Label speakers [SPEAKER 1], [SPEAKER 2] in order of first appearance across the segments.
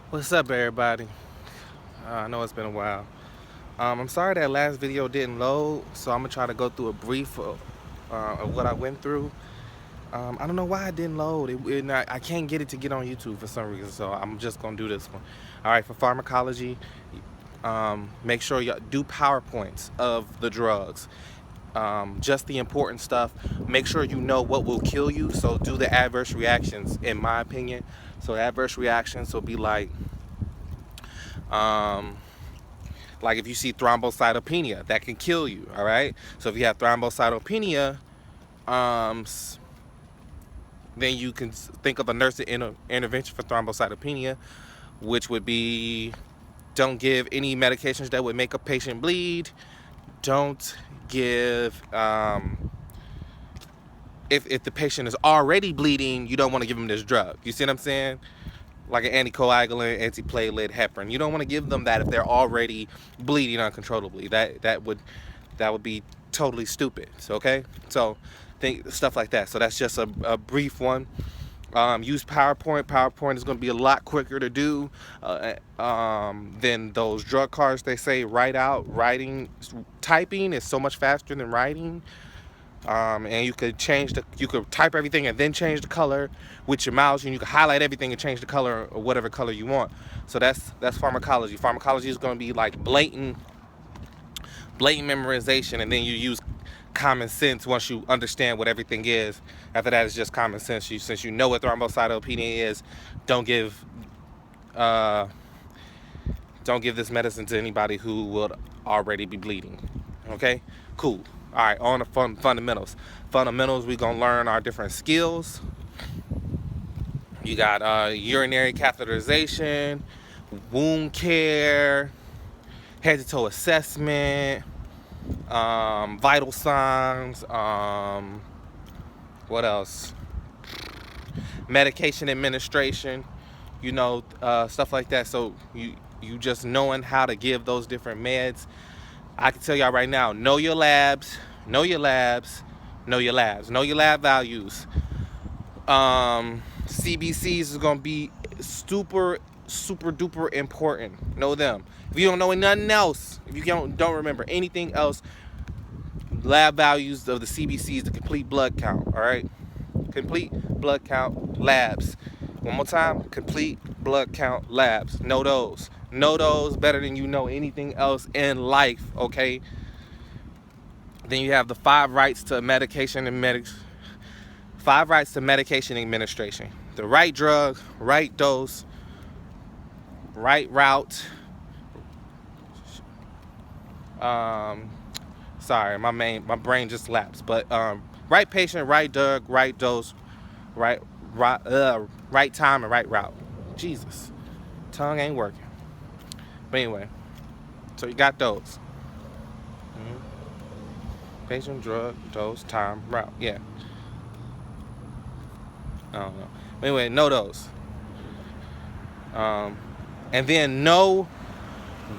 [SPEAKER 1] What's up, everybody? I know it's been a while. I'm sorry that last video didn't load, so I'm gonna try to go through a brief of what I went through. I don't know why it didn't load. I can't get it to get on YouTube for some reason, so I'm just gonna do this one. All right, for pharmacology, make sure you do PowerPoints of the drugs. Just the important stuff. Make sure you know what will kill you. So do the adverse reactions, in my opinion. So adverse reactions will be um, like if you see thrombocytopenia, that can kill you. All right. So if you have thrombocytopenia, um, then you can think of a nursing intervention for thrombocytopenia, which would be don't give any medications that would make a patient bleed. Don't give if the patient is already bleeding, you don't want to give them this drug. You see what I'm saying? Like an anticoagulant, antiplatelet, heparin. You don't want to give them that if they're already bleeding uncontrollably. That would be totally stupid. So, okay, so think stuff like that. So that's just a brief one. Use PowerPoint. PowerPoint is going to be a lot quicker to do than those drug cards they say write out. Typing is so much faster than writing. And you could type everything and then change the color with your mouse, and you can highlight everything and change the color or whatever color you want. So that's pharmacology. Pharmacology is going to be like blatant memorization, and then you use common sense once you understand what everything is. After that, it's just common sense. Since you know what thrombocytopenia is, don't give this medicine to anybody who will already be bleeding. Okay, cool. All right, on the fundamentals. Fundamentals, we're gonna learn our different skills. You got urinary catheterization, wound care, head to toe assessment, vital signs. What else? Medication administration. Stuff like that. So you just knowing how to give those different meds. I can tell y'all right now, know your labs, know your labs, know your labs, know your lab values. CBCs is gonna be super duper important. Know them. If you don't know nothing else, if you don't remember anything else, lab values of the CBCs, the complete blood count. All right, complete blood count labs. One more time, complete blood count labs. Know those. Know those better than you know anything else in life, okay? Then you have the 5 rights to medication administration. The right drug, right dose, right route. Sorry, my brain just lapsed. But right patient, right drug, right dose, right time and right route. Jesus, tongue ain't working. But anyway, so you got those. Patient, drug, dose, time, route. Yeah. I don't know. But anyway, know those. And then know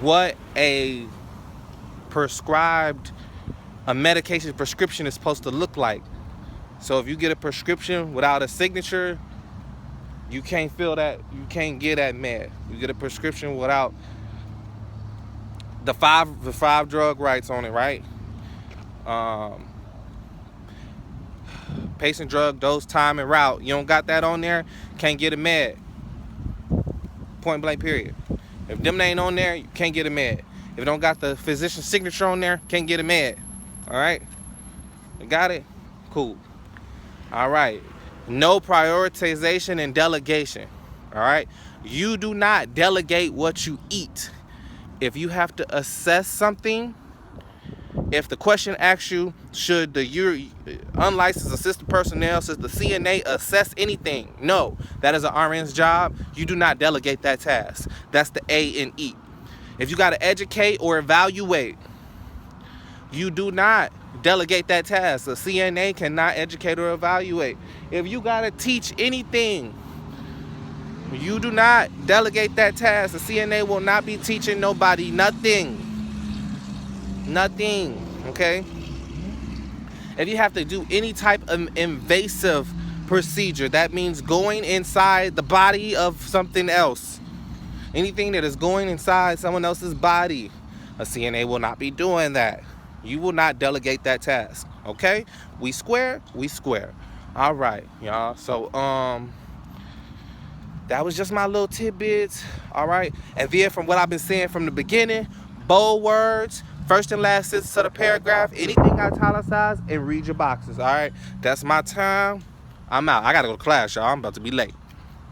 [SPEAKER 1] what a medication prescription is supposed to look like. So if you get a prescription without a signature, you can't fill that. You can't get that med. You get a prescription without the five drug rights on it, right? Patient, drug, dose, time, and route. You don't got that on there, can't get a med. Point blank, period. If them ain't on there, you can't get a med. If it don't got the physician's signature on there, can't get a med. All right? You got it? Cool. All right. No prioritization and delegation. All right? You do not delegate what you eat. If you have to assess something, if the question asks you, should the unlicensed assistant personnel, should the CNA assess anything? No, that is an RN's job. You do not delegate that task. That's the A and E. If you got to educate or evaluate, you do not delegate that task. The CNA cannot educate or evaluate. If you got to teach anything, you do not delegate that task. The CNA will not be teaching nobody nothing. Nothing, okay? If you have to do any type of invasive procedure, that means going inside the body of something else. Anything that is going inside someone else's body, a CNA will not be doing that. You will not delegate that task. Okay? We square, we square. All right, y'all. So that was just my little tidbits. All right. And then from what I've been saying from the beginning, bold words, first and last sentence of the paragraph, anything italicized, and read your boxes. All right. That's my time. I'm out. I gotta go to class, y'all. I'm about to be late.